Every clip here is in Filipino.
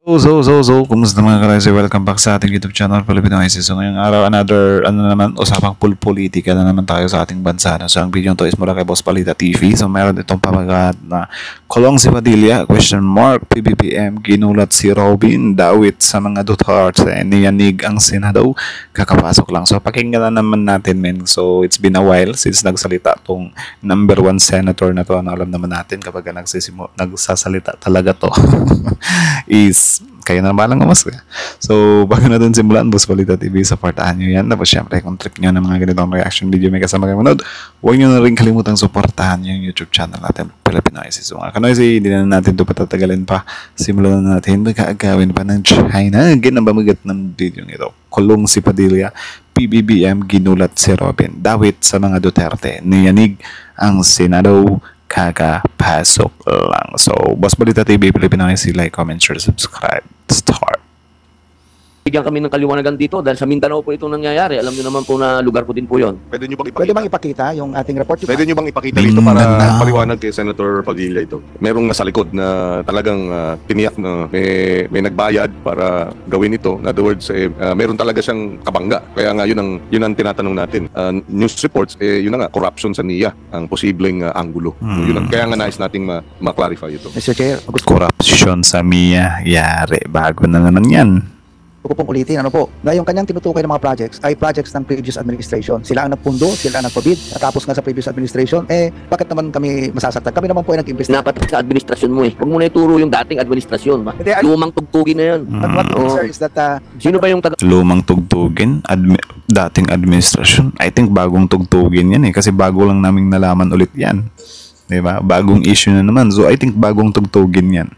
Kumusta mga ka-Rice? Welcome back sa ating YouTube channel, Filipino ISIS. So ngayong araw, usapang politika na naman tayo sa ating bansa. So ang video to is mula kay Boss Palita TV. So meron itong pamagat na kulong si Padilla, PBBM, ginulat si Robin, dawit sa mga Duterte, niyanig ang Senado, kakapasok lang. So pakinggan na naman natin, men. So it's been a while since nagsalita tong number 1 senator na to. Ano alam naman natin kapag nagsasalita talaga to is kayo na balang umas. So, bago natin simulan, Boss Palita TV, supportahan nyo yan. Tapos, syempre, kung trip nyo ng mga ganitong reaction video may kasama kayo manood, huwag nyo na rin kalimutang supportahan yung YouTube channel natin, Filipino ISIS. So, mga kanoisy, hindi na natin ito patatagalin pa. Simulan na natin, magkaagawin pa ng China. Ginabamagat ng video ito. Kulong si Padilla, PBBM, ginulat si Robin. Dawit sa mga Duterte, niyanig ang Senado, kakapasok lang. So, Boss Balita TV, Filipino ISIS, like, comment, share, subscribe. Start. Bigyan kami ng kaliwanagan dito dahil sa Mindanao po itong nangyayari. Alam niyo naman po na lugar ko din po yon. Pwede nyo bang ipakita? Pwede bang ipakita yung ating report? Pwede nyo bang ipakita dito para paliwanag kay Senator Padilla ito? Merong nasa likod na talagang tiniyak na may nagbayad para gawin ito. In other words, meron talaga siyang kabangga. Kaya nga yun ang tinatanong natin. News reports, yun na nga, corruption sa NIA ang posibleng anggulo. Kaya nga nais nating ma-clarify ito. Mr. Chair, Corruption sa MIA, yari. Bago na naman yan. gusto ko pong ulitin, na yung kanyang tinutukoy ng mga projects ay projects ng previous administration. Sila ang nagpundo, sila ang nagpabid, natapos nga sa previous administration, bakit naman kami masasaktan? Kami naman po ay nag-invest. Dapat sa administrasyon mo Huwag mo na ituro yung dating administrasyon. Lumang tugtugin na yan. What sir, is that, sino ba yung taga... Lumang tugtugin? Dating administrasyon? I think bagong tugtugin yan kasi bago lang naming nalaman ulit yan. Diba? Bagong issue na naman. So I think bagong tugtugin yan.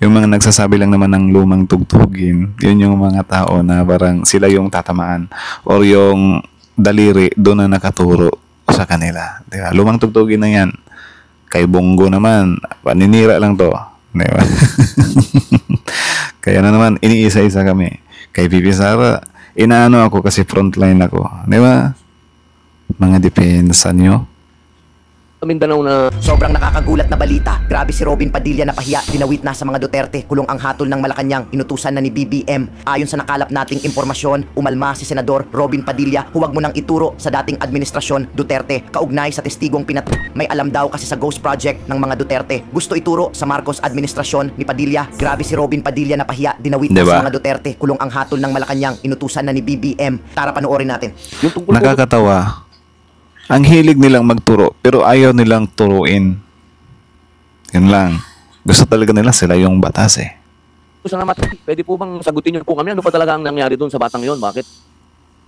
Yung mga nagsasabi lang naman ng lumang tugtugin, yun yung mga tao na parang sila yung tatamaan or yung daliri doon na nakaturo sa kanila. Diba? Lumang tugtugin na yan. Kay Bongo naman, paninira lang to. Diba? Kaya na naman, iniisa-isa kami. Kay Pipi Sara, inaano ako kasi frontline ako. Diba? Mga depensa nyo. Mindanao na... Sobrang nakakagulat na balita. Grabe si Robin Padilla na pahiya, dinawit na sa mga Duterte. Kulong ang hatol ng Malacanang, inutusan na ni BBM. Ayon sa nakalap nating impormasyon, umalma si Senador Robin Padilla. Huwag mo nang ituro sa dating administrasyon Duterte. Kaugnay sa testigong may alam daw kasi sa Ghost Project ng mga Duterte. Gusto ituro sa Marcos administrasyon ni Padilla. Grabe si Robin Padilla na pahiya, dinawit na sa mga Duterte. Kulong ang hatol ng Malacanang, inutusan na ni BBM. Tara panoorin natin. Nakakatawa. Ang hilig nilang magturo, pero ayaw nilang turuin. Yun lang. Gusto talaga nila sila yung batas Salamat. Pwede po bang sagutin niyo po kami? Ano pa talaga ang nangyari doon sa batang yon? Bakit?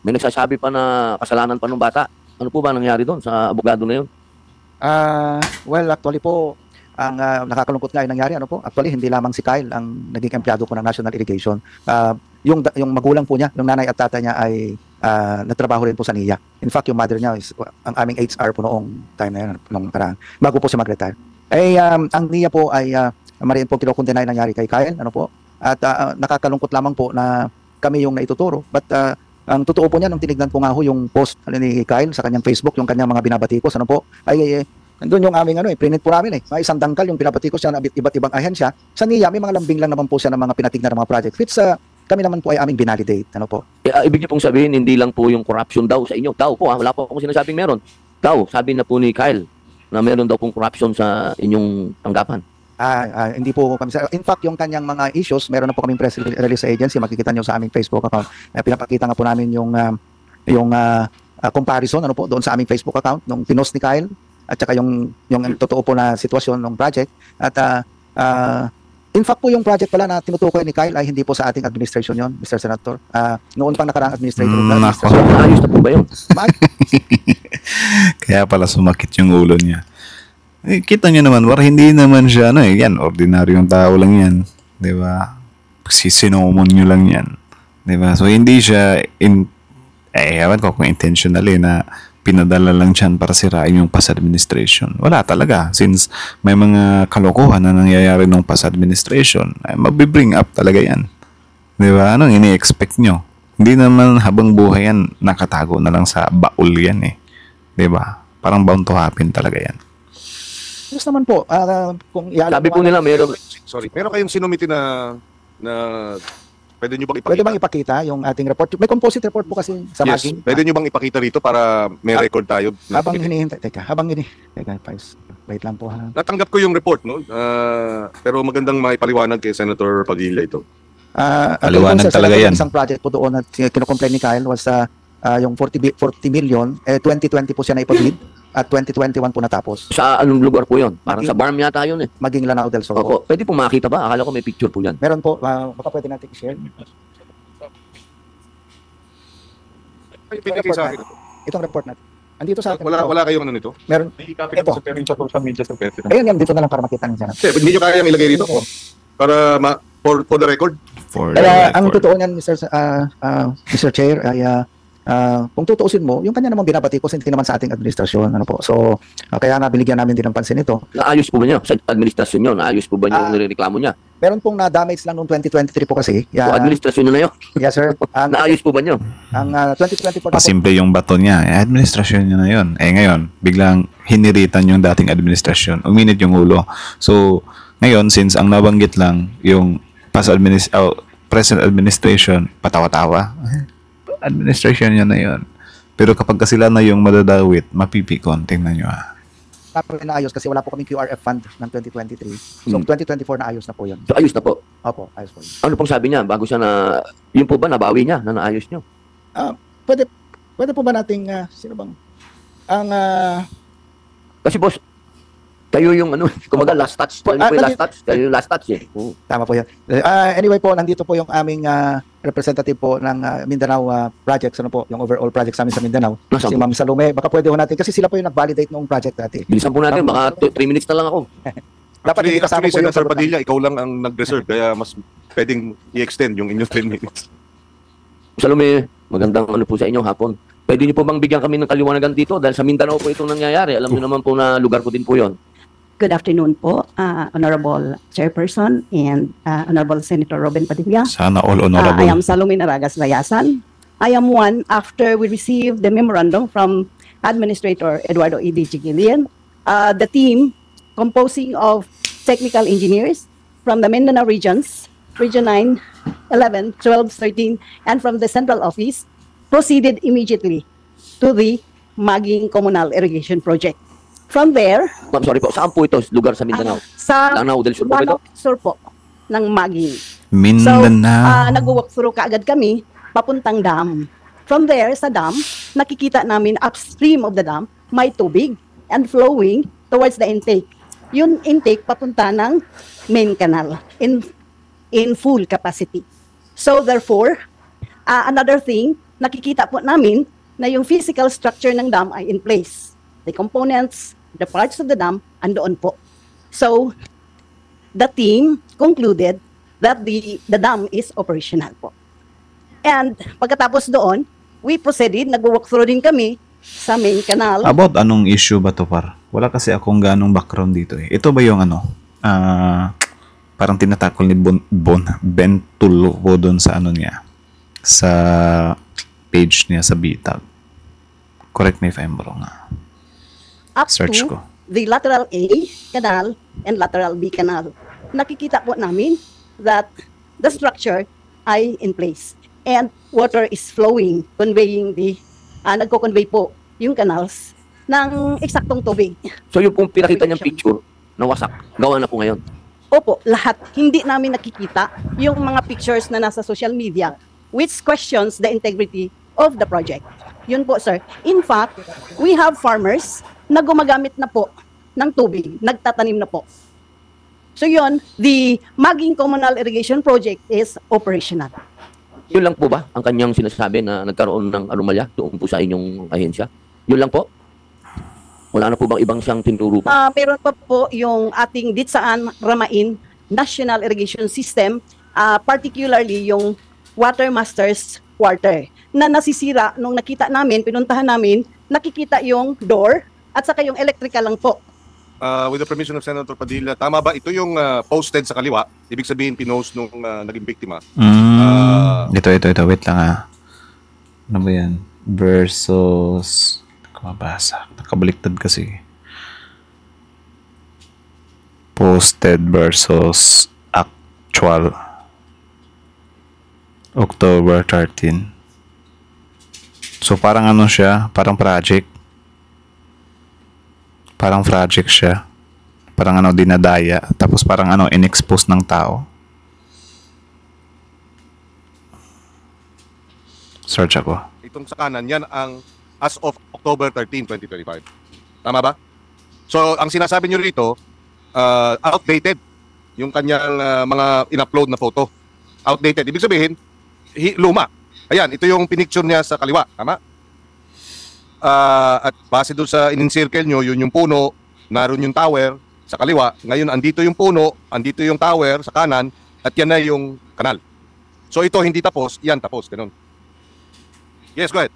May nagsasabi pa na kasalanan pa ng bata. Ano po ba nangyari doon sa abogado na yon? Well, actually po, ang nakakalungkot nga yung nangyari, actually hindi lamang si Kyle ang naging empleyado po ng National Irrigation. Yung magulang po niya, yung nanay at tatay niya ay nagtrabaho rin po sa NIA. In fact, yung mother niya is ang aming HR po noong time na yun, noong parang, bago po siya mag-retire. Ang NIA po ay mariin po kinukondenay nangyari kay Kyle, at nakakalungkot lamang po na kami yung naituturo. But ang totoo po niya, nung tinignan po nga ho yung post ni Kyle sa kanyang Facebook, yung kanyang mga binabatikos, nandun yung aming print po namin May isang dangkal yung pinabatikos siya na iba't ibang ahensya. Sa NIA, may mga lambing lang naman po siya ng mga pinatignan ng mga project. Which kami naman po ay aming binalidate. Ibig niyo pong sabihin, hindi lang po yung corruption daw sa inyo. Daw po, wala po akong sinasabing meron. Daw, sabi na po ni Kyle na meron daw pong corruption sa inyong tanggapan. Hindi po kami. In fact, yung kanyang mga issues, meron na po kaming press release agency. Makikita niyo sa aming Facebook account. Pinapakita nga po namin yung comparison doon sa aming Facebook account nung pinost ni Kyle at saka yung totoo po na sitwasyon ng project. At in fact po yung project pala na tinutukoy ni Kyle ay hindi po sa ating administration yon, Mr. Senator. Noon pang nakaraang administrator. Ayos na po ba yun? Kaya pala sumakit yung ulo niya. Kita niyo naman, hindi naman siya, yan, ordinaryong tao lang yan. Diba? Sinomon nyo lang yan. Diba? So, hindi siya, ewan ko kung intentionally na pinadala lang siyan para sirain yung past administration. Wala talaga. Since may mga kalokohan na nangyayari nung past administration, mabibring up talaga yan. Diba? Anong ini-expect nyo? Hindi naman habang buhay yan, nakatago na lang sa baul yan Diba? Parang bound to happen talaga yan. Yes naman po. Kung sabi po nila, meron Sorry, meron kayong sinumiti na na pwede nyo bang ipakita? Pwede bang ipakita yung ating report? May composite report po kasi sa Yes, maging. pwede nyo bang ipakita rito para may record tayo? Habang hinihintay, teka, wait lang po ha. Natanggap ko yung report, no? Pero magandang maipaliwanag kay Senator Padilla ito. Paliwanag talaga yan. Isang project po doon na kinocomplain ni Kyle was yung 40 million, 2020 po siya na ipabid at 2021 po natapos. Sa anong lugar po yun? Parang sa Barm yata yun eh. Maging Lanao del Sur. Opo. Pwede po makita ba? Akala ko may picture po yan. Meron po, baka pwede natin i-share. Pinigay sa akin. Itong report natin. Andito sa akin. Wala kayong ano nito? Meron. Ito. Ayun yan, dito na lang para makita niyo siya. Hindi nyo kayang ilagay rito para for the record. Kaya ang totoo niyan, Mr. Chair, ay kung tutuusin mo, yung kanya naman binabati ko hindi naman sa ating administrasyon. Ano po. So, kaya nga binigyan namin din ng pansin ito. Naayos po ba niyo? Sa administrasyon niyo, naayos po ba niyo yung nireklamo niya? Meron pong na-damage lang noong 2023 po kasi. So, administrasyon na yun? Yes, sir. Naayos po ba niyo? Ang 2024 po, Pasimple yung bato niya. Administrasyon niya na yun. Ngayon, biglang hiniritan yung dating administrasyon. Uminit yung ulo. So, ngayon, since ang nabanggit lang yung present administration, patawa-tawa. Administration niya na yun. Pero kapag sila na yung madadawit, mapipikon. Tingnan nyo dapat naayos kasi wala po kaming QRF fund ng 2023. So, 2024 naayos na po yun. So, ayos na po. Opo, ayos po yun. Ano pong sabi niya? Bago siya na, yun po ba, nabawi niya na naayos niyo? Pwede po ba nating, sino bang, Kasi boss, kayo yung ano, kumaga last touch. Kayo po yung last touch. Kayo yung last touch eh. Tama po yan. Anyway po, nandito po yung aming representative po ng Mindanao projects, ano po, yung overall projects namin sa Mindanao. Nasaan Si po? Ma'am Salome, baka pwede ho natin, kasi sila po yung nag-validate noong project natin. Bilisan po natin, baka 3 minutes na lang ako. Dapat hindi kasama po yung Senator Padilla, ikaw lang ang nag-reserve kaya mas pwedeng i-extend yung inyong 10 minutes. Salome, magandang ano po sa inyo hapon. Pwede niyo po bang bigyan kami ng kaliwanagan dito? Dahil sa Mindanao po itong nangyayari. Alam niyo naman po na lugar ko din po yon. Good afternoon po, Honorable Chairperson and Honorable Senator Robin Padilla. Sana all I honorable. am Salome Naragas Layasan. I am one after we received the memorandum from Administrator Eduardo E.D. Chigilian. The team composing of technical engineers from the Mindanao regions, Region 9, 11, 12, 13, and from the central office proceeded immediately to the Maging Communal Irrigation Project. From there, Ma'am, sorry po. Saan po ito? Lugar sa Mindanao? sa Lanao del Sur po ba ito? Lanao Sur po ng Maging. Mindanao. Nag-walk through kaagad kami papuntang dam. From there, sa dam, nakikita namin upstream of the dam, may tubig and flowing towards the intake. Yun intake papunta ng main canal in full capacity. So therefore, another thing, nakikita po namin na yung physical structure ng dam ay in place. The components, the parts of the dam, andoon po. So, the team concluded that the dam is operational po. And pagkatapos doon, we proceeded, nag-walk through din kami sa main canal. About anong issue ba to, par? Wala kasi akong ganong background dito eh. Ito ba yung ano? Parang tinatakol ni Ben Tulfo doon sa ano niya? Sa page niya sa Bitag. Correct me if I'm wrong. Up Search to ko. the lateral A canal and lateral B canal. Nakikita po namin that the structure ay in place and water is flowing, conveying nagko-convey po yung canals ng eksaktong tubig. So yung pong pinakita niyang picture, na wasak, gawa na po ngayon. Opo, lahat. Hindi namin nakikita yung mga pictures na nasa social media which questions the integrity of the project. Yun po, sir. In fact, we have farmers na gumagamit na po ng tubig, nagtatanim na po. So yun, the Maging Communal Irrigation Project is operational. Yun lang po ba ang kanyang sinasabi na nagkaroon ng anomalya doon po sa inyong ahensya? Yun lang po? Wala na po bang ibang siyang tinuturo pa? Meron pa po yung ating Ditsaan Ramain National Irrigation System, particularly yung Water Masters Quarter, na nasisira nung nakita namin, pinuntahan namin, nakikita yung door at saka yung electrical lang po. With the permission of Senator Padilla, tama ba ito yung posted sa kaliwa? Ibig sabihin pinost nung naging biktima? Ito. Wait lang Ano ba yan? Versus... Mabasa. Nakabaliktad kasi. Posted versus actual. October 13. So parang ano siya, parang project. Parang project siya. Parang ano, dinadaya. Tapos parang ano, in-expose ng tao. Search ako. Itong sa kanan, yan ang as of October 13, 2025. Tama ba? So, ang sinasabi nyo rito, outdated yung kanyang mga in-upload na photo. Outdated. Ibig sabihin, luma. Ayan, ito yung pinicture niya sa kaliwa. Tama? At base doon sa in-encircle nyo, yun yung puno, naroon yung tower sa kaliwa. Ngayon, andito yung puno, andito yung tower sa kanan, at yan na yung kanal. So, ito hindi tapos, yan tapos. Ganun. Yes, go ahead.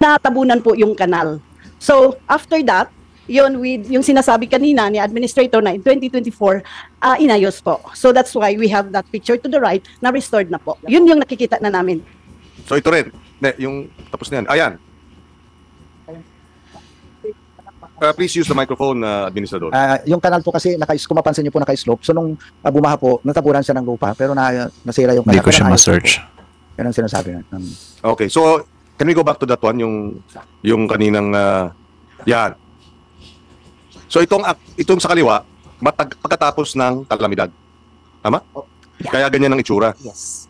Natabunan po yung kanal. So, after that, yun with yung sinasabi kanina ni administrator na in 2024 inayos po. So that's why we have that picture to the right na restored na po. Yun yung nakikita na namin. So ito rin, yung tapos na yan. Ayan. Please use the microphone, Administrador. Yung kanal po kasi, kung mapansin niyo po naka-slope. So nung bumaha po, natabunan siya ng lupa, pero nasira yung kanal. Hindi ko siya ma-search. Yan ang sinasabi. Okay, so can we go back to that one, yung kaninang, yan. So itong sa kaliwa, pagkatapos ng kalamidad. Tama? Yeah. Kaya ganyan ang itsura. Yes.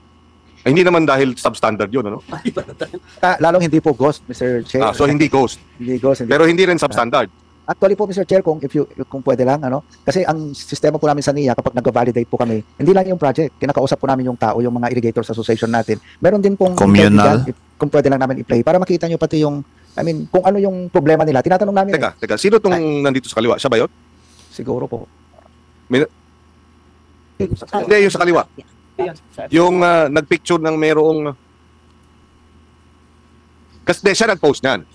Ay, hindi naman dahil substandard yun, ano? Lalong hindi po ghost, Mr. Chair. So hindi ghost. Hindi ghost. Pero hindi rin substandard. Actually po, Mr. Chair, kung pwede lang, kasi ang sistema po namin sa NIA, kapag nag-validate po kami, hindi lang yung project, kinakausap po namin yung tao, yung mga irrigators association natin. Meron din pong communal, kung pwede lang namin i-play, para makita nyo pati yung, kung ano yung problema nila. Tinatanong namin. Teka, sino tong nandito sa kaliwa? Siya ba yun? Siguro po. Hindi, yung sa kaliwa. Yung nagpicture ng merong, kasi siya nag-post niyan.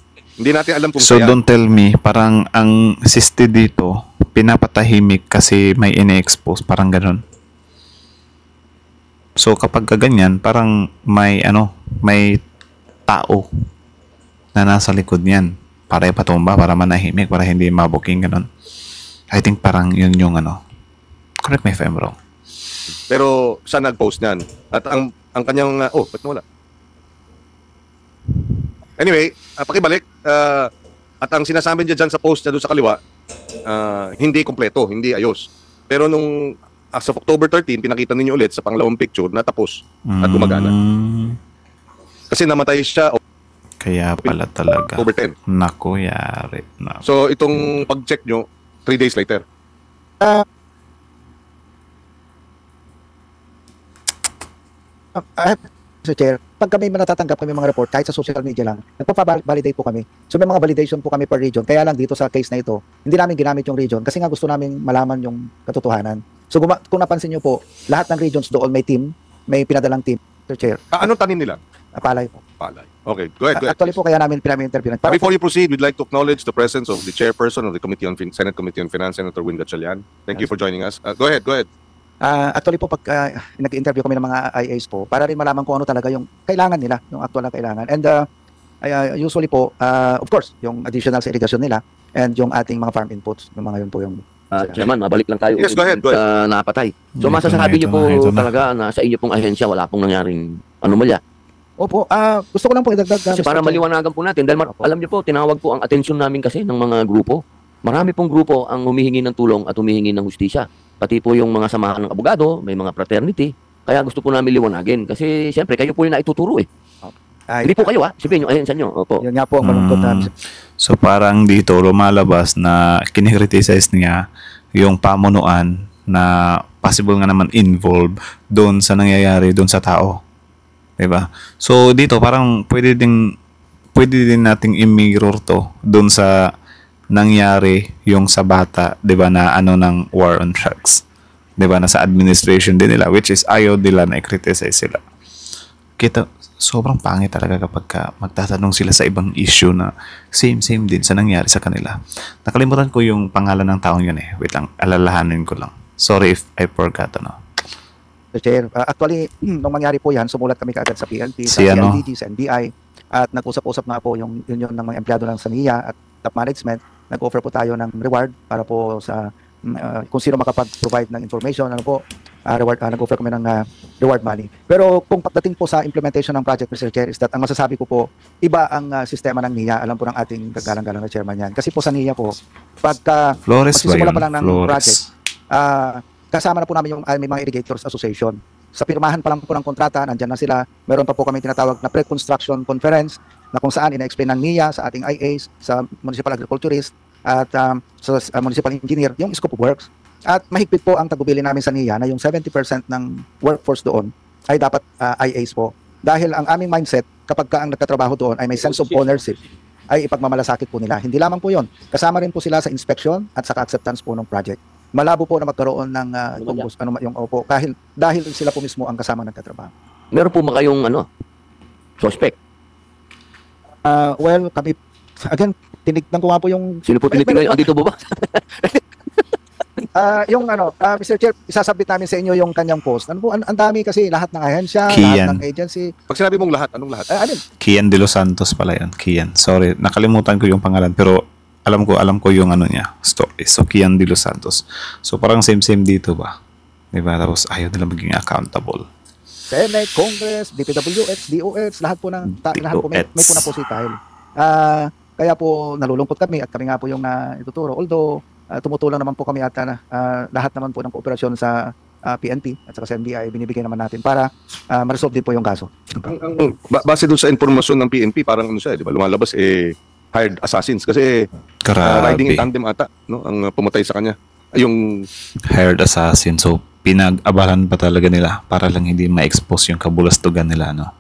Hindi natin alam kung so siya. Don't tell me, parang ang siste dito, pinapatahimik kasi may ine-expose, parang ganun. So kapag ganyan, parang may tao na nasa likod niyan para ipatumba, para manahimik, para hindi mabuking ganun. I think parang yun yung correct me if I'm wrong. Pero siya nag-post niyan. At ang kanyang, ba't nawala? Anyway, pakibalik. At ang sinasabi niya dyan sa post niya doon sa kaliwa, hindi kompleto, hindi ayos. Pero nung as of October 13, pinakita ninyo ulit sa pangalawang picture na tapos at gumagana. Kasi namatay siya kaya pala talaga. October 10. Naku, yari na. So itong pag-check nyo, 3 days later. Mr. Chair, pag kami natatanggap kami mga report, kahit sa social media lang, nagpa-validate po kami. So may mga validation po kami per region. Kaya lang dito sa case na ito, hindi namin ginamit yung region kasi nga gusto namin malaman yung katotohanan. So kung napansin nyo po, lahat ng regions doon may team, may pinadalang team, Mr. Chair. Anong tanim nila? Palay po. Palay. Okay, go ahead. Actually po, kaya namin pinami-interview. Before you proceed, we'd like to acknowledge the presence of the chairperson of the Senate Committee on Finance, Senator Win Gatchalian. Thank you for joining us. Go ahead. Actually po, pag nag-interview kami ng mga IAs po, para rin malaman kung ano talaga yung kailangan nila, yung actual na kailangan. And usually po, of course, yung additional sa irrigation nila and yung ating mga farm inputs, yung mga yun po yung... Chairman, mabalik lang tayo Yes, go ahead. sa napatay. So masasabi niyo po talaga na sa inyo pong ahensya wala pong nangyaring anomalya. Opo, gusto ko lang po idagdag. Kasi para maliwanagan po natin, dahil alam niyo po, tinawag po ang atensyon namin kasi ng mga grupo. Marami pong grupo ang humihingi ng tulong at humihingi ng hustisya. Pati po yung mga samahan ng abogado, may mga fraternity. Kaya gusto po namin liwanagin. Kasi siyempre, kayo po yung naituturo eh. Hindi po kayo sabihin yung ahensya nyo. Opo. Yun nga po ang malungkot na. So parang dito lumalabas na kinikriticize niya yung pamunuan na possible nga naman involved doon sa nangyayari doon sa tao. Diba? So dito parang pwede din nating i-mirror to doon sa nangyari yung sa bata, 'di ba, na ng war on drugs. 'Di ba, na sa administration din nila, which is ayaw nila na i-criticize sila. Kita sobrang pangit talaga kapag magtatanong sila sa ibang issue na same din sa nangyari sa kanila. Nakalimutan ko yung pangalan ng taong yun eh. Wait lang, alalahanin ko lang. Sorry if I forgot Mr. Chair, actually, nung mangyari po yan, sumulat kami kaagad sa PNP, sa PLDT, sa NBI, at nag-usap-usap nga po yung union ng mga empleyado ng SANIA at top management nag-offer po tayo ng reward para po sa kung sino makapag-provide ng information, ano po, reward, nag-offer kami ng reward money. Pero kung pagdating po sa implementation ng project, Mr. Chair, is that ang masasabi ko po, iba ang sistema ng NIA. Alam po ng ating kagalang-galang na chairman yan. Kasi po sa NIA po, pagka Flores ba magsisimula yun? pa lang ng Flores. project, kasama na po namin yung may mga irrigators association. Sa pirmahan pa lang po ng kontrata, nandyan na sila. Meron pa po kami tinatawag na pre-construction conference na kung saan ina-explain ng NIA sa ating IAs, sa municipal agriculturist, at sa municipal engineer, yung scope of works. At mahigpit po ang tagubili namin sa NIA na yung 70% ng workforce doon ay dapat IAs po. Dahil ang aming mindset, kapag ka ang nagtatrabaho doon ay may sense of ownership, ay ipagmamalasakit po nila. Hindi lamang po yon. Kasama rin po sila sa inspection at sa acceptance po ng project. Malabo po na magkaroon ng yung opo, dahil sila po mismo ang kasama nagtatrabaho. Meron po ba kayong suspect? Well, kami, again, tinignan ko nga po yung Sino po tinitingnan? Andito po ba? Mr. Chair, isasabit namin sa inyo yung kanyang post. Ano po, ang dami kasi, lahat ng ahensya, Kian. lahat ng agency. Pag sinabi mong lahat, anong lahat? Kian de los Santos pala yun. Kian. Sorry, nakalimutan ko yung pangalan pero alam ko yung ano niya, story. So, Kian de los Santos. So, parang same-same dito ba? Diba? Tapos, ayaw nila maging accountable. Senate, Congress, DPWH, DOH, lahat po may puna po si Kyle. Kaya po nalulungkot kami at kami nga po yung ituturo. Although tumutulong naman po kami at lahat naman po ng kooperasyon sa PNP at sa NBI binibigay naman natin para ma-resolve din po yung kaso. Base doon sa informasyon ng PNP, parang ano siya, di ba? Lumalabas hired assassins kasi riding in tandem ata, no? Ang pumatay sa kanya. Yung hired assassin. So, pinag-abalan pa talaga nila para lang hindi ma-expose yung kabulastugan nila, no?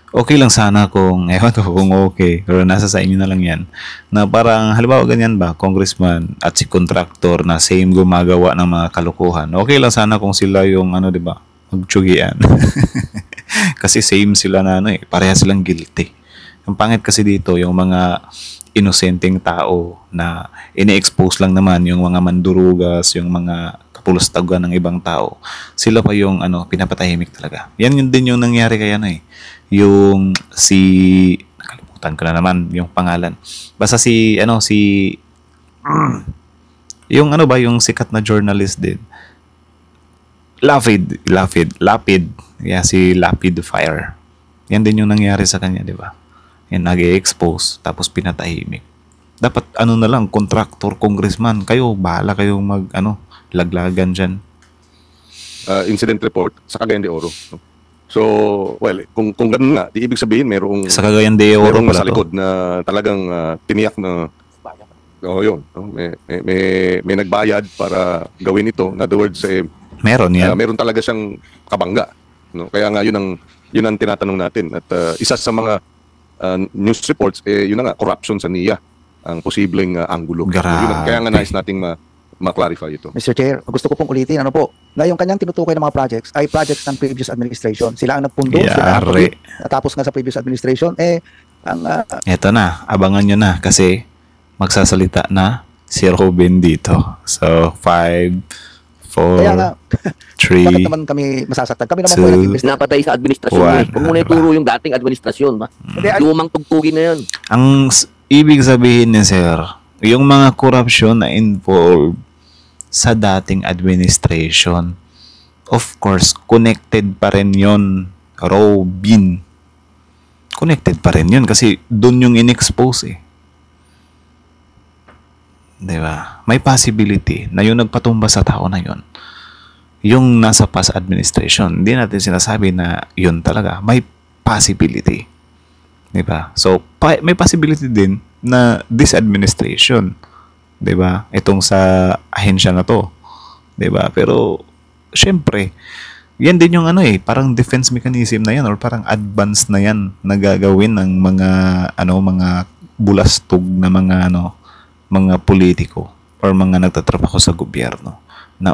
Okay lang sana kung, ewan ko kung okay, pero nasa sa inyo na lang yan, na parang, halimbawa ganyan ba, congressman at si contractor na same gumagawa ng mga kalukuhan. Okay lang sana kung sila yung, di ba, magtsugian. Kasi same sila na, pareha silang guilty. Ang pangit kasi dito, yung mga inosenteng tao na ini-expose lang naman yung mga mandurugas, yung mga kapulastagan ng ibang tao. Sila pa yung pinapatahimik talaga. Yan yun din yung nangyari kay yung nakalimutan ko na naman yung pangalan. Basta yung yung sikat na journalist din. Lapid. Yeah, si Lapid Fire. Yan din yung nangyari sa kanya, di ba? Yan, nag-expose, tapos pinatahimik. Dapat, na lang, contractor, congressman, kayo, bahala kayong laglagan dyan. Incident report sa Cagayan de Oro. No? So, well, kung ganun nga, di ibig sabihin, merong sa Cagayan de Oro merong nasa likod na talagang tiniyak na yun. No? May nagbayad para gawin ito. In other words, meron yan. Meron talaga siyang kabangga. No? Kaya nga, yun ang tinatanong natin. At isa sa mga news reports, yun na nga, corruption sa NIA ang posibleng anggulo. Kaya nga nais nating ma-clarify ito. Mr. Chair, gusto ko pong ulitin, na yung kanyang tinutukoy ng mga projects ay projects ng previous administration. Sila ang nagpundo, sila ang natapos nga sa previous administration. Eto na, abangan nyo na kasi magsasalita na si Robin dito. So, 5, 4, kaya nga, 3, bakit naman kami masasaktan? Kami naman po yung nag-invest. Napatay sa administrasyon. Huwag muna ituro yung dating administrasyon. Lumang tugtugin na yun. Ang ibig sabihin ni Sir, yung mga corruption na involved sa dating administration, of course, connected pa rin yun, Robin. Connected pa rin yun kasi dun yung in-expose Diba? May possibility na yung nagpatumba sa tao na yun, yung nasa past administration, hindi natin sinasabi na yun talaga. May possibility. Diba? So, may possibility din na this administration, diba? Itong sa ahensya na to. Diba? Pero, syempre, yan din yung parang defense mechanism na yan or parang advance na yan na gagawin ng mga, mga bulastog na mga politiko or mga nagtatrabaho sa gobyerno na,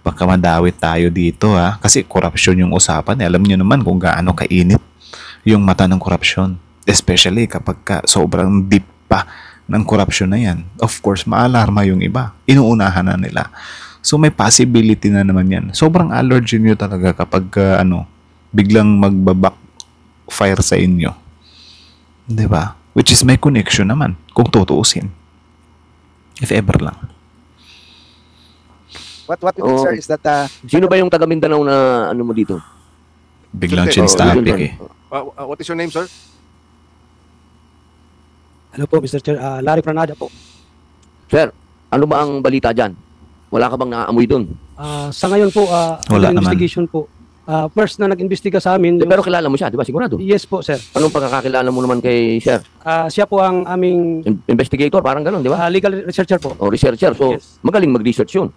baka madawit tayo dito kasi corruption yung usapan. Alam niyo naman kung gaano kainit yung mata ng corruption. Especially kapag sobrang deep pa ng corruption na yan. Of course, maalarma yung iba. Inuunahan na nila. So may possibility na naman yan. Sobrang allergy nyo talaga kapag biglang magbabackfire sa inyo. Diba? Which is may connection naman kung tutuusin. If ever lang. What we think, sir, is that Sino ba yung taga Mindanao na ano mo dito? Biglang Sir, change oh, topic yun, eh. What is your name, sir? Hello po, Mr. Chair. Larry Pranada po. Sir, ano ba ang balita dyan? Wala ka bang naaamoy dun? Sa ngayon po, Wala naman. investigation po. First na nag-imbestiga sa amin. Pero kilala mo siya, di ba? Sigurado. Yes po, sir. Anong pagkakakilala mo naman kay Sir? Siya po ang aming Investigator, parang ganun, di ba? legal researcher po. O researcher. So, Yes. magaling mag-research yun.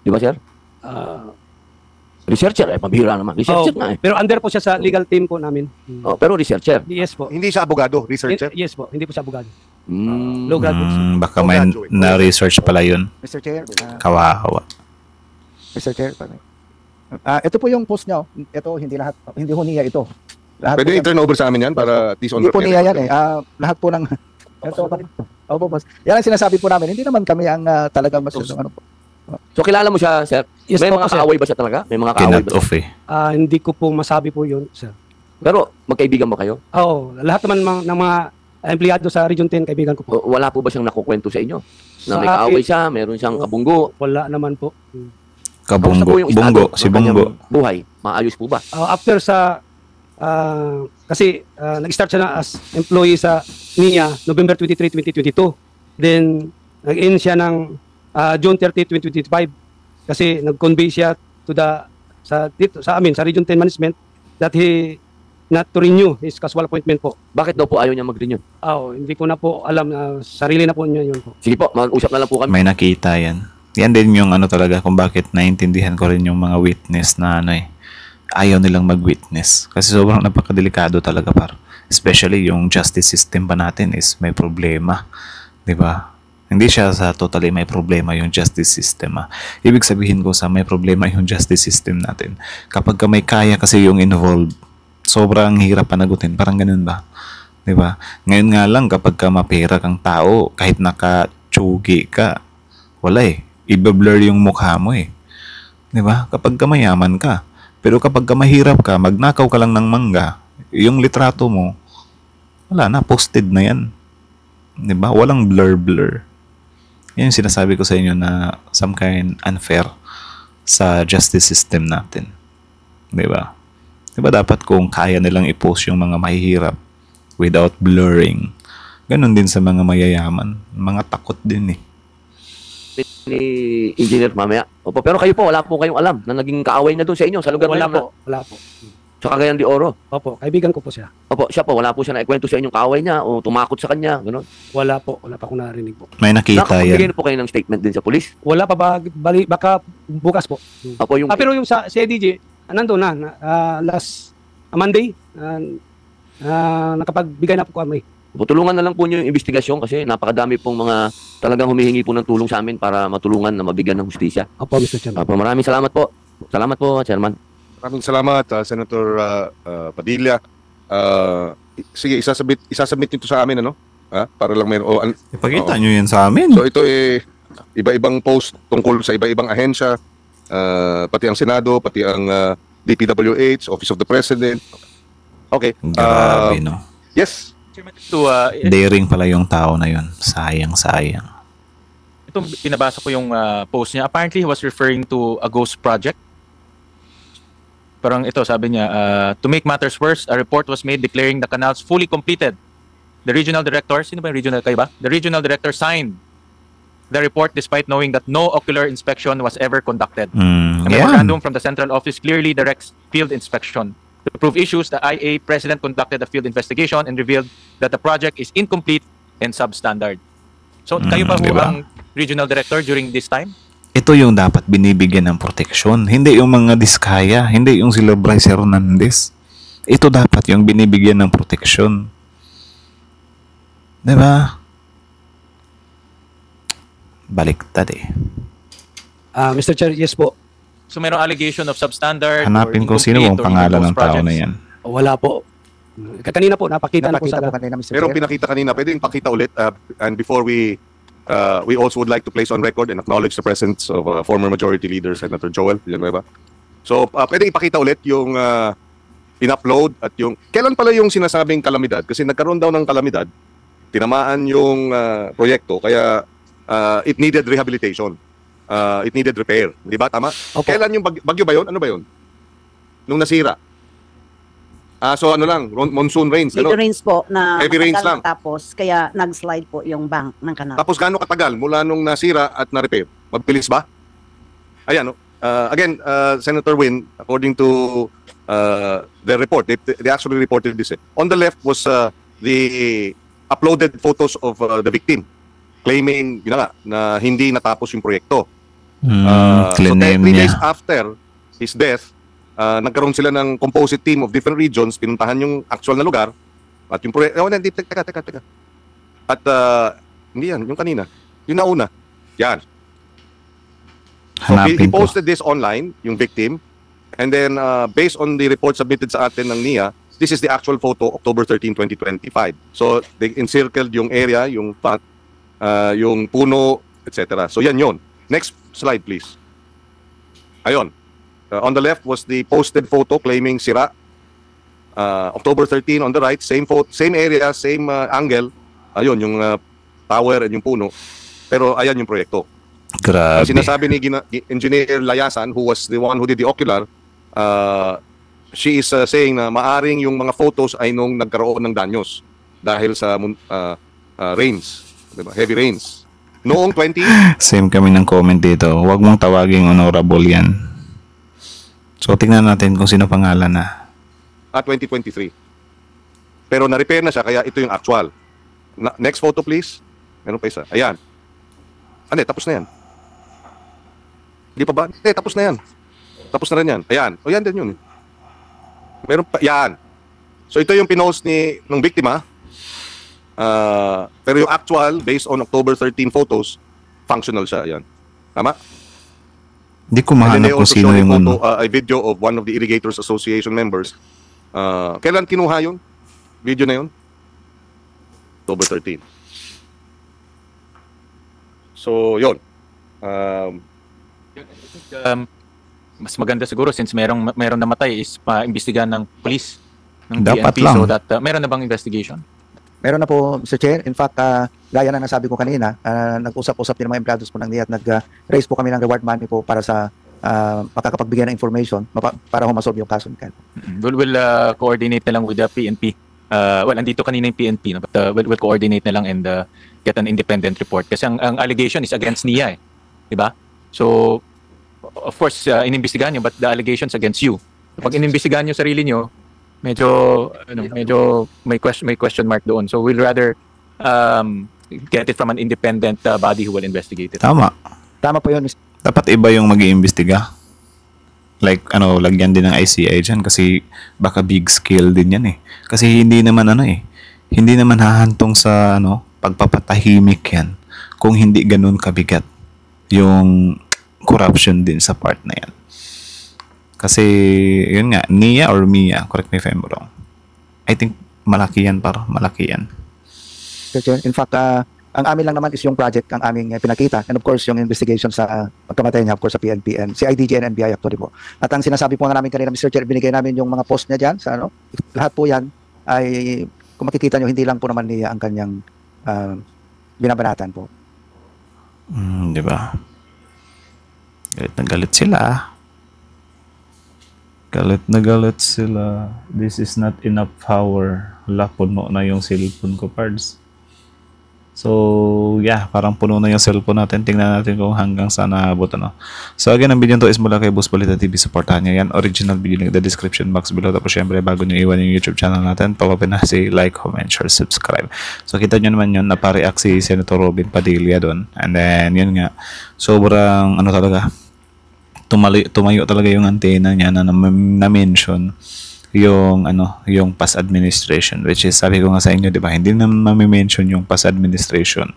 Di ba, Sir? Researcher, pabihira naman. Researcher nga eh. Pero under po siya sa legal team po namin. Oh, pero researcher. Yes po. Hindi siya abogado, researcher. Yes po, hindi po siya abogado. Mm. Low grade po. Baka may na-research pala yun. Mr. Chair, Kawawa. Mr. Chair, ito po yung post niya. Ito, hindi ho niya ito. Lahat Pwede po i-turn over sa amin yan para at least on hindi po record. niya yan eh. Lahat po ng... Opo, boss. Yan ang sinasabi po namin. Hindi naman kami ang talagang mas... ano po. So, kilala mo siya, Sir? Yes May po, mga sir. kaaway ba siya talaga? May mga kaaway Kinat ba siya? off eh. Hindi ko po masabi po yun, sir. Pero, magkaibigan ba kayo? Oo, lahat naman ng mga empleyado sa Region 10, kaibigan ko po. O, wala po ba siyang nakukwento sa inyo? Na may Sa kaaway akin- siya, meron siyang kabunggo. Wala naman po. Kamusta po Kabunggo. yung estado Bunggo. ng Si kanyang Bunggo. buhay? Maayos po ba? After sa kasi nag-start siya na as employee sa NIA November 23, 2022. Then nag-end siya ng June 30, 2025 kasi nag-convey siya to sa amin sa Region 10 management that he not to renew his casual appointment po. Bakit daw po ayaw niya mag-renew? Hindi ko na po alam, sarili na po niya yun po. Sige po, mag-usap na lang po kami. May nakita yan. Yan din yung ano talaga kung bakit naintindihan ko rin yung mga witness na ano eh. Ayaw nilang mag-witness. Kasi sobrang napakadelikado talaga par. Especially yung justice system pa natin is may problema. 'Di ba? Hindi siya sa totally may problema yung justice system. Ibig sabihin ko sa may problema yung justice system natin. Kapag ka may kaya kasi yung involved, sobrang hirap panagutin. Parang ganun ba? 'Di ba? Ngayon nga lang kapag ka mapera kang tao, kahit naka-tsugi ka, wala eh. Iba-blur yung mukha mo eh. 'Di ba? Kapag ka mayaman ka. Pero kapag ka mahirap ka, magnakaw ka lang ng mangga, yung litrato mo, wala na, posted na yan. 'Di ba? Walang blur-blur. Yan yung sinasabi ko sa inyo na some kind unfair sa justice system natin. 'Di ba? 'Di ba dapat kung kaya nilang i-post yung mga mahihirap without blurring, ganun din sa mga mayayaman. Mga takot din eh. Ni engineer mamaya. Opo, pero kayo po, wala po kayong alam na naging kaaway na doon sa inyo sa lugar Wala na yun, po, wala po. sa Cagayan de Oro. Opo, kaibigan ko po siya. Opo, siya po, wala po siya naikwento sa inyong kaaway niya o tumakot sa kanya, gano'n. Wala pa akong narinig po. May nakita Nakapagbigay yan. na po kayo ng statement din sa pulis. Wala pa baka bukas po. Opo, yung Pero yung sa CIDG, nandun na, last Monday, nakapagbigay na po kami. tulungan na lang po niyo yung investigasyon kasi napakadami pong mga talagang humihingi po ng tulong sa amin para matulungan na mabigyan ng hustisya. Opo, Mr. Chairman. Opo, maraming salamat po. Salamat po, Chairman. Maraming salamat, Senator Padilla. Sige, isasubmit nito sa amin, ano? Para lang meron. Ipakita Oo. nyo yan sa amin. So ito iba-ibang post tungkol sa iba-ibang ahensya, pati ang Senado, pati ang DPWH, Office of the President. Okay. Grabe, no? Yes. Daring pala yung tao na yun. Sayang. Ito, pinabasa ko yung post niya. Apparently, he was referring to a ghost project. Parang ito, sabi niya, to make matters worse, a report was made declaring the canals fully completed. The regional director, sino ba yung regional, kayo ba? The regional director signed the report despite knowing that no ocular inspection was ever conducted. A Yan. memorandum from the central office clearly directs field inspection. To prove issues, the IA president conducted a field investigation and revealed that the project is incomplete and substandard. So, kayo ba ho diba? ang regional director during this time? Ito yung dapat binibigyan ng proteksyon. Hindi yung mga diskaya. Hindi yung sila Bryce Hernandez. Ito dapat yung binibigyan ng proteksyon. Diba? Baliktad eh. Mr. Chair, yes po. So, mayroong allegation of substandard Hanapin or ko sino incomplete ang or pangalan even ng ghost tao na projects. yan. Wala po. Kanina po, napakita na po Napakita sa po kanina, Mr. Merong Chair. pinakita kanina. Pwede yung pakita ulit. And before we also would like to place on record and acknowledge the presence of former Majority Leader Senator Joel Villanueva. So, pwede ipakita ulit yung in-upload at yung... Kailan pala yung sinasabing kalamidad? Kasi nagkaroon daw ng kalamidad, tinamaan yung proyekto, kaya it needed rehabilitation. It needed repair. Di ba? Tama? Opo. Kailan yung bagyo ba yun? Ano ba yun? Nung nasira? So ano lang, monsoon rains. Heavy Ano? rains po na Heavy rains matagal lang. Tapos kaya nag-slide po yung bank ng kanal. Tapos gaano katagal mula nung nasira at na-repair? Mabilis ba? Ayan, no? Again, Senator Win, according to the report, they actually reported this. On the left was the uploaded photos of the victim, claiming yun na nga, na hindi natapos yung proyekto. So 3 days after his death, nagkaroon sila ng composite team of different regions, pinuntahan yung actual na lugar, at yung proyekto, teka. At hindi yan, yung kanina, yung nauna, yan. So he posted this online, yung victim, and then based on the report submitted sa atin ng NIA, this is the actual photo, October 13, 2025. So they encircled yung area, yung yung puno, etc. So yan yun. Next slide, please. Ayun. On the left was the posted photo claiming sira. October 13 on the right, same area, same angle. Ayun, yung tower and yung puno. Pero ayan yung proyekto. Grabe. Ang sinasabi ni Engineer Layasan, who was the one who did the ocular, she is saying na maaring yung mga photos ay nung nagkaroon ng danyos dahil sa rains, diba? Heavy rains. Noong 20... Same kami ng comment dito. Huwag mong tawaging honorable yan. So, tingnan natin kung sino pangalan na. 2023. Pero na-repair na siya, kaya ito yung actual. Next photo, please. Meron pa isa. Ayan. Tapos na yan. Hindi pa ba? Tapos na yan. Tapos na rin yan. Ayan. O, yan din yun. Meron pa. Yan. So, ito yung pinost ng biktima. Pero yung actual, based on October 13 photos, functional siya. Ayan. Tama? Hindi ko mahanap kung sino yung photo, a video of one of the Irrigators Association members. Kailan kinuha yun? Video na yun? October 13. So, yun. Mas maganda siguro since meron namatay is pa-imbestigahan ng police ng Dapat PNP lang. so that meron na bang investigation? Meron na po, Mr. Chair. In fact, gaya na nasabi ko kanina, nag-usap-usap din mga empleyado po ng NIA at nag-raise po kami ng reward money po para sa makakapagbigay ng information para humasolve yung kaso. We'll coordinate na lang with the PNP. Well, andito kanina yung PNP, no? But we'll coordinate na lang and get an independent report. Kasi ang allegation is against NIA, diba? So, of course, inimbestigahan nyo, but the allegations against you. Pag inimbestigahan nyo sarili nyo, medyo may question mark doon. So we'll rather get it from an independent body who will investigate it. Tama. Tama po yun. Dapat iba yung mag-iimbestiga. Like, lagyan din ng ICI dyan kasi baka big scale din yan eh. Kasi hindi naman hindi naman hahantong sa pagpapatahimik yan kung hindi ganun kabigat yung corruption din sa part na yan. Kasi, yun nga, NIA or MIA, correct me if I'm wrong. I think malaki yan, malaki yan. In fact, ang amin lang naman is yung project ang aming pinakita. And of course, yung investigation sa pagkamatay niya, of course, sa PNP and CIDG and NBI actually po. At ang sinasabi po nga namin kanina, Mr. Chair, binigay namin yung mga post niya dyan sa lahat po yan ay, kung makikita nyo, hindi lang po naman niya ang kanyang binabanatan po. Di ba? Galit na galit sila. Galit na galit sila. This is not enough power. Hala, puno na yung cellphone ko, pards. So, yeah, parang puno na yung cellphone natin. Tingnan natin kung hanggang saan naabot. So, again, ang video to is mula kay Boss Balita TV. Supportahan nyo yan. Original video link in the description box below. Tapos, syempre, bago nyo iwan yung YouTube channel natin, pag-open na si like, comment, share, subscribe. So, kita nyo naman yun, napareact si Senator Robin Padilla doon. And then, yun nga, sobrang, talaga, tumayo talaga yung antena niya na mention yung yung past administration, which is sabi ko nga sa inyo, 'di ba? Hindi na ma-mention yung past administration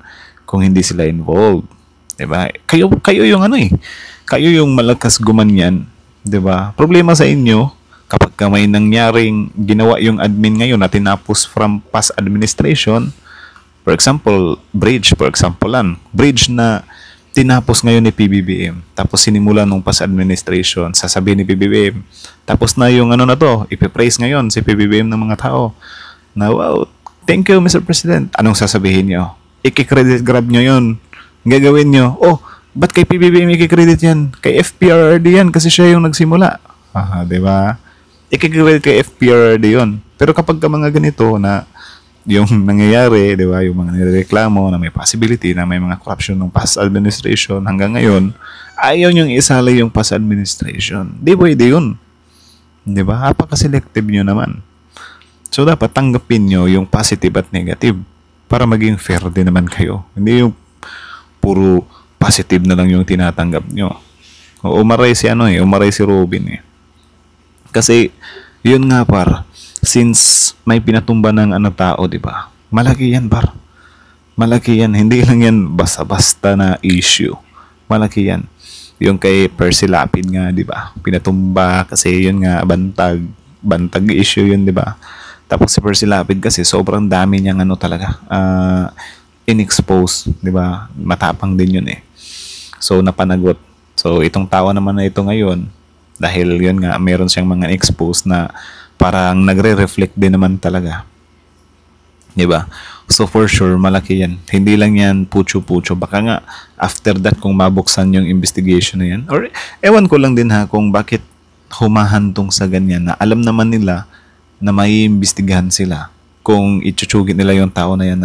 kung hindi sila involved, 'di ba? Kayo yung kayo yung malakas gumanyan, 'di ba? Problema sa inyo kapag may nangyaring ginawa yung admin ngayon na tinapos from past administration, for example, bridge na tinapos ngayon ni PBBM. Tapos sinimula nung past administration, sasabihin ni PBBM. Tapos na yung ipipraise ngayon si PBBM ng mga tao. Na wow, thank you Mr. President. Anong sasabihin niyo? I-credit grab nyo yun. Gagawin nyo, oh, ba't kay PBBM i-credit yan? Kay FPRRD yan kasi siya yung nagsimula. Di ba? I-credit kay FPRRD yun. Pero kapag ka mga ganito na yung nangyayari, di ba, yung mga nireklamo na may possibility na may mga corruption ng past administration hanggang ngayon, ayaw yung isali yung past administration. Di pwede yun. Di ba? Apaka-selective nyo naman. So, dapat tanggapin nyo yung positive at negative para maging fair din naman kayo. Hindi yung puro positive na lang yung tinatanggap nyo. Umaray si umaray si Robin eh. Kasi, yun nga par, since may pinatumba ng tao, di ba? Malaki yan par. Malaki yan. Hindi lang yan basta-basta na issue. Malaki yan. Yung kay Percy Lapid nga, di ba? Pinatumba kasi yun nga, bantag issue yun, di ba? Tapos si Percy Lapid kasi sobrang dami niyang talaga in-expose, di ba? Matapang din yun eh. So napanagot. So itong tao naman na ito ngayon, dahil yun nga meron siyang mga expose na parang nagre-reflect din naman talaga. Di ba? So for sure malaki yan. Hindi lang yan pucho-pucho. Baka nga after that kung mabuksan yung investigation na yan, or ewan ko lang din kung bakit humahantong sa ganyan na alam naman nila na may imbestigahan sila kung ichuchugit nila yung tao na yan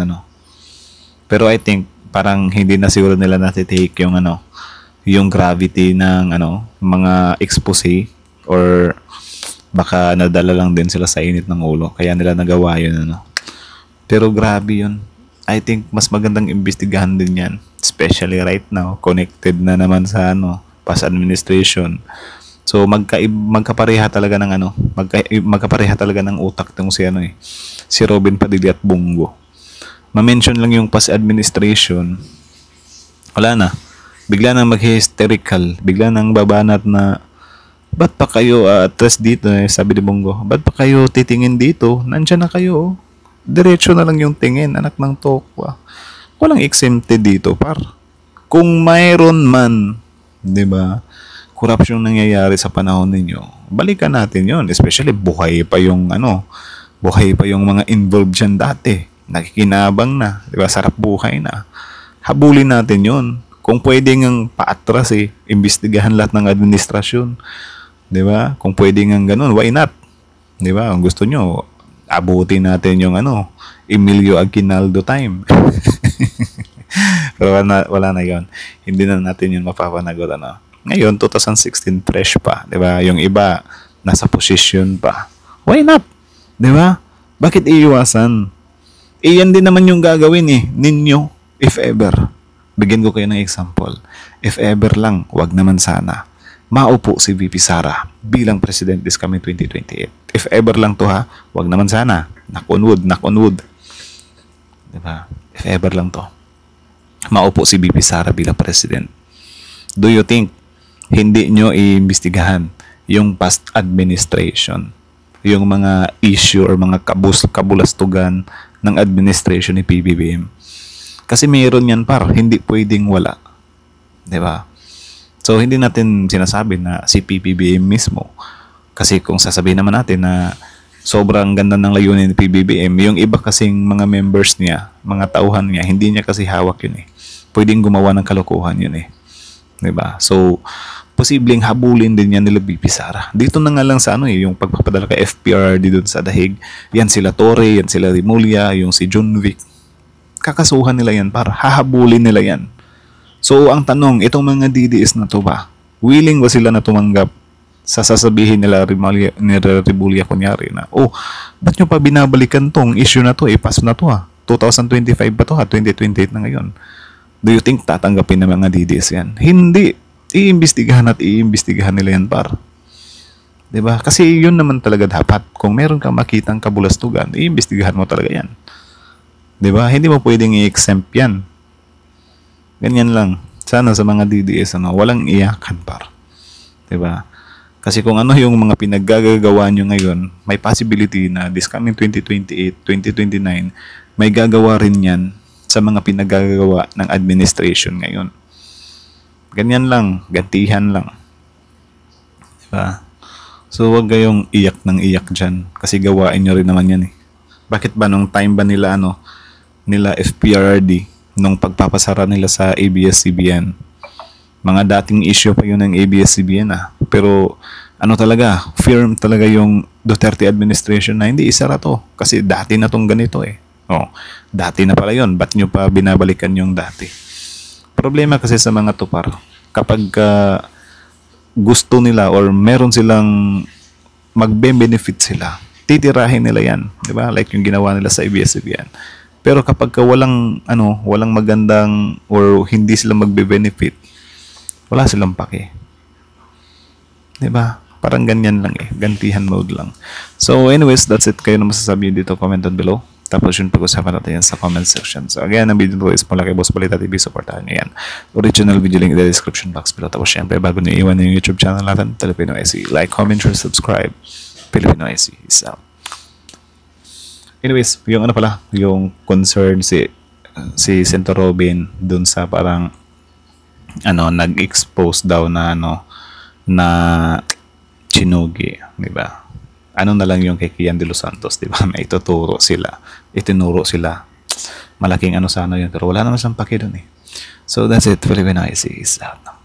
Pero I think parang hindi na siguro nila natitake yung yung gravity ng mga expose, or baka nadala lang din sila sa init ng ulo kaya nila nagawa yun Pero grabe yun. I think mas magandang imbestigahan din yan, especially right now connected na naman sa past administration. So magkapareha talaga ng magkapareha talaga ng utak tong si Robin Padilla at Bongo. Ma-mention lang yung past administration, wala na. Bigla nang mag-hysterical, bigla nang babanat na ba't pa kayo atras dito sabi ni Bongo, ba't pa kayo titingin dito? Nandiyan na kayo. Diretso na lang yung tingin, anak ng tokwa. Walang exempted dito par. Kung mayroon man, 'di ba? Corruption nangyayari sa panahon ninyo, balikan natin yon. Especially buhay pa yung mga involved dyan dati. Nakikinabang na, di ba? Sarap buhay na. Habulin natin yon. Kung pwede ngang paatras imbestigahan lahat ng administrasyon. Di ba? Kung pwede ngang ganun, why not? Di ba? Kung gusto nyo, abutin natin yung Emilio Aguinaldo time. Pero wala na yon. Hindi na natin yun mapapanagot Ngayon, 2016 fresh pa, 'di ba? Yung iba nasa position pa. Why not? 'Di ba? Bakit iiwasan? Iyan din naman yung gagawin ninyo if ever. Bigyan ko kayo ng example. If ever lang, wag naman sana maupo si VP Sara bilang president this coming 2028. If ever lang to wag naman sana. Knock on wood. 'Di ba? If ever lang to maupo si VP Sara bilang president. Do you think hindi nyo iimbestigahan yung past administration, yung mga issue or mga kabulastugan ng administration ni PBBM? Kasi mayroon yan hindi pwedeng wala. Diba? So, hindi natin sinasabi na si PBBM mismo. Kasi kung sasabihin naman natin na sobrang ganda ng layunin ni PBBM, yung iba kasing mga members niya, mga tauhan niya, hindi niya kasi hawak yun Pwedeng gumawa ng kalokohan yun Diba? So, posibleng habulin din yan nila VP Sara. Dito na nga lang sa yung pagpapadala kay FPRRD doon sa Dahig. Yan sila Torre, yan sila Rimulya, yung si John Vic. Kakasuhan nila yan para hahabulin nila yan. So, ang tanong, itong mga DDS na to ba, willing ba sila na tumanggap sa sasabihin nila Rimulya kunyari na, ba't nyo pa binabalikan tong issue na to? Pass na to 2025 ba to 2028 na ngayon. Do you think tatanggapin ng mga DDS yan? Hindi. Iimbestigahan nila yan par. Diba? Kasi yun naman talaga dapat. Kung meron kang makitang kabulastugan, iimbestigahan mo talaga yan. Diba? Hindi mo pwedeng i-exempt yan. Ganyan lang. Sana sa mga DDS, walang iyakan par. Diba? Kasi kung yung mga pinaggagawa nyo ngayon, may possibility na this coming 2028, 2029, may gagawa rin yan sa mga pinaggagawa ng administration ngayon. Ganyan lang, gantihan lang. Diba? So, wag kayong iyak ng iyak dyan. Kasi gawain nyo rin naman yan Bakit ba nung time ba nila, nila FPRRD, nung pagpapasara nila sa ABS-CBN. Mga dating issue pa yun ng ABS-CBN Pero ano talaga, firm talaga yung Duterte administration na hindi isara to. Kasi dati na tong ganito dati na pala yun. Ba't nyo pa binabalikan yung dati? Problema kasi sa mga tupar, kapag gusto nila or meron silang magbe-benefit sila, titirahin nila yan. Diba? Like yung ginawa nila sa ABS-CBN. Pero kapag walang magandang or hindi sila magbe-benefit, wala silang pake. 'Di ba? Parang ganyan lang gantihan mode lang. So anyways, that's it. Kayo na masasabi dito, comment down below. Tapos yun pag-usapan natin yan sa comment section. So again, ang video nito is mula kay Boss Balita TV. Supportahan nyo yan. Original video link in the description box below. Tapos syempre, bago nyo iwan yung YouTube channel natin, Filipino IC. Like, comment, share, subscribe. Filipino IC is out. Anyways, yung yung concern si Senator Robin dun sa parang nag-expose daw na na chinugi, di ba? Ano na lang yung kay Kian de los Santos, di ba? May itinuro sila. Malaking sana yun, pero wala naman siyang paki dun So that's it, Filipino IC is out.